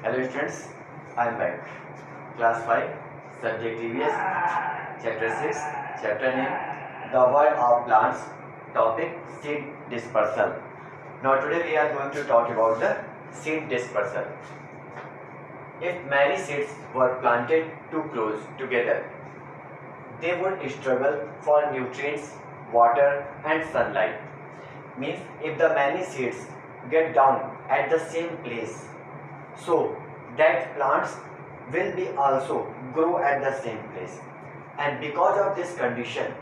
Hello students, I am back. Class 5, Subject EVS, Chapter 6, Chapter name, The World of Plants, Topic Seed Dispersal. Now today we are going to talk about the seed dispersal. If many seeds were planted too close together, they would struggle for nutrients, water and sunlight. Means if the many seeds get down at the same place, so that plants will be also grow at the same place, and because of this condition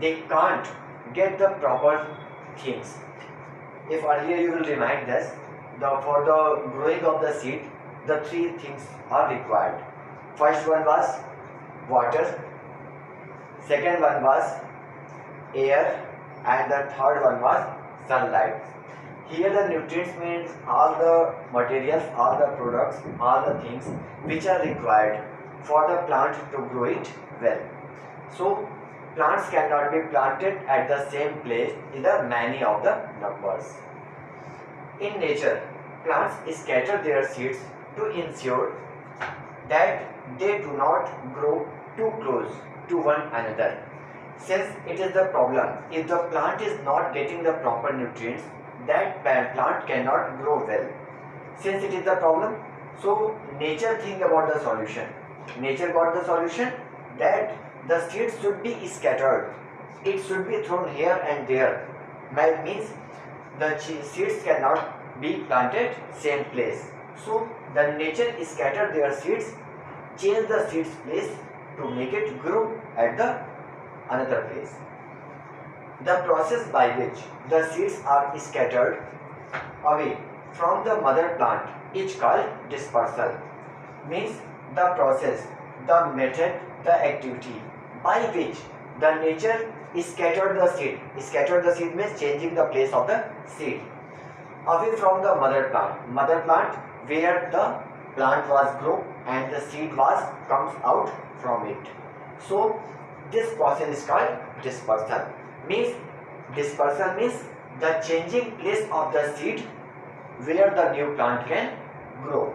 they can't get the proper things. If earlier you will remind this, for the growing of the seed the three things are required. First one was water, second one was air, and the third one was sunlight. Here the nutrients means all the materials, all the products, all the things which are required for the plant to grow it well. So plants cannot be planted at the same place in the many of the numbers. In nature, plants scatter their seeds to ensure that they do not grow too close to one another. Since it is the problem, if the plant is not getting the proper nutrients, that plant cannot grow well. Since it is the problem, so nature think about the solution. Nature got the solution that the seeds should be scattered. It should be thrown here and there. That means the seeds cannot be planted same place. So the nature scatter their seeds, change the seeds place to make it grow at the another place. The process by which the seeds are scattered away from the mother plant is called dispersal. Means the process, the method, the activity by which the nature scattered the seed. Scattered the seed means changing the place of the seed away from the mother plant. Mother plant where the plant was grown and the seed was comes out from it. So this process is called dispersal. Means dispersal means the changing place of the seed where the new plant can grow.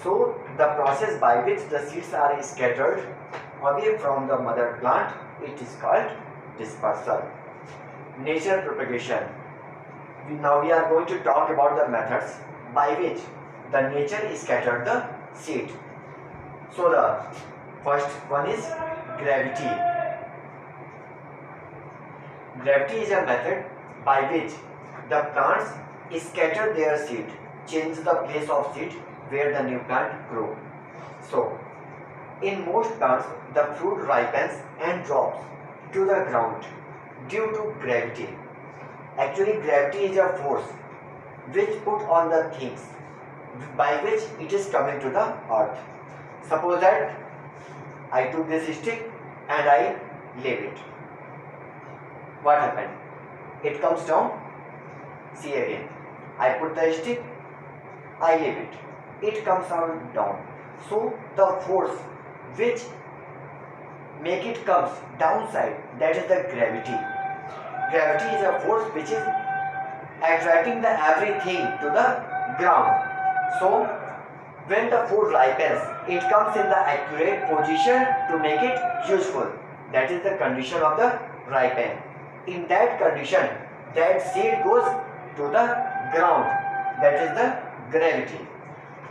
So the process by which the seeds are scattered away from the mother plant, it is called dispersal. Nature propagation. Now we are going to talk about the methods by which the nature scattered the seed. So the first one is gravity. Gravity is a method by which the plants scatter their seed, change the place of seed where the new plant grow. So, in most plants, the fruit ripens and drops to the ground due to gravity. Actually, gravity is a force which put on the things by which it is coming to the earth. Suppose that I took this stick and I laid it. What happened? It comes down. See again. I put the stick, I leave it. It comes out down. So the force which make it comes downside, that is the gravity. Gravity is a force which is attracting the everything to the ground. So when the food ripens, it comes in the accurate position to make it useful. That is the condition of the ripen. In that condition, that seed goes to the ground. That is the gravity.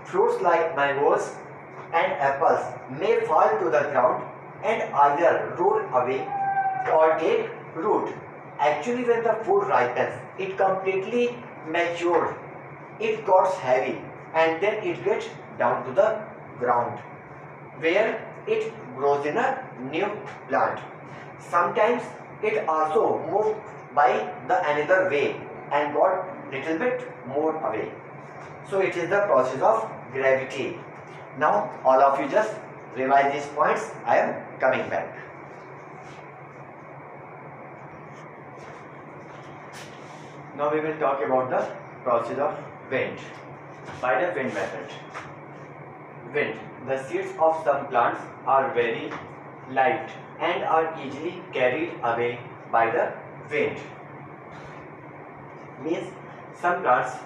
Fruits like mangoes and apples may fall to the ground and either roll away or take root. Actually, when the fruit ripens, it completely matures. It got heavy and then it gets down to the ground where it grows in a new plant. Sometimes it also moved by the another way and got little bit more away. So it is the process of gravity. Now all of you just revise these points. I am coming back. Now we will talk about the process of wind. By the wind method. Wind. The seeds of some plants are very light and are easily carried away by the wind. Means some plants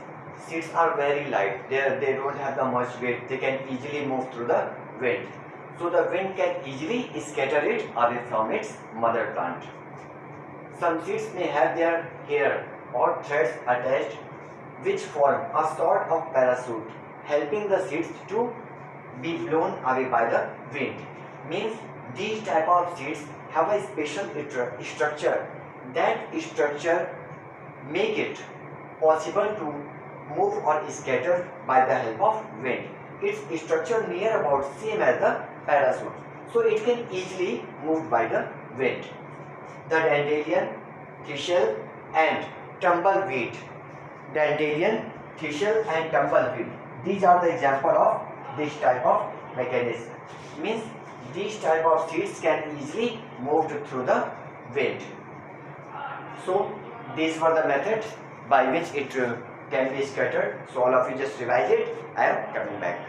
seeds are very light. They don't have the much weight. They can easily move through the wind. So the wind can easily scatter it away from its mother plant. Some seeds may have their hair or threads attached which form a sort of parachute, helping the seeds to be blown away by the wind. Means these type of seeds have a special structure. That structure make it possible to move or scatter by the help of wind. Its structure near about same as the parachute, so it can easily move by the wind. The dandelion, thistle and tumbleweed. Dandelion, thistle and tumbleweed. These are the example of this type of mechanism. Means these type of seeds can easily move through the wind. So these were the methods by which it can be scattered. So all of you just revise it. I am coming back.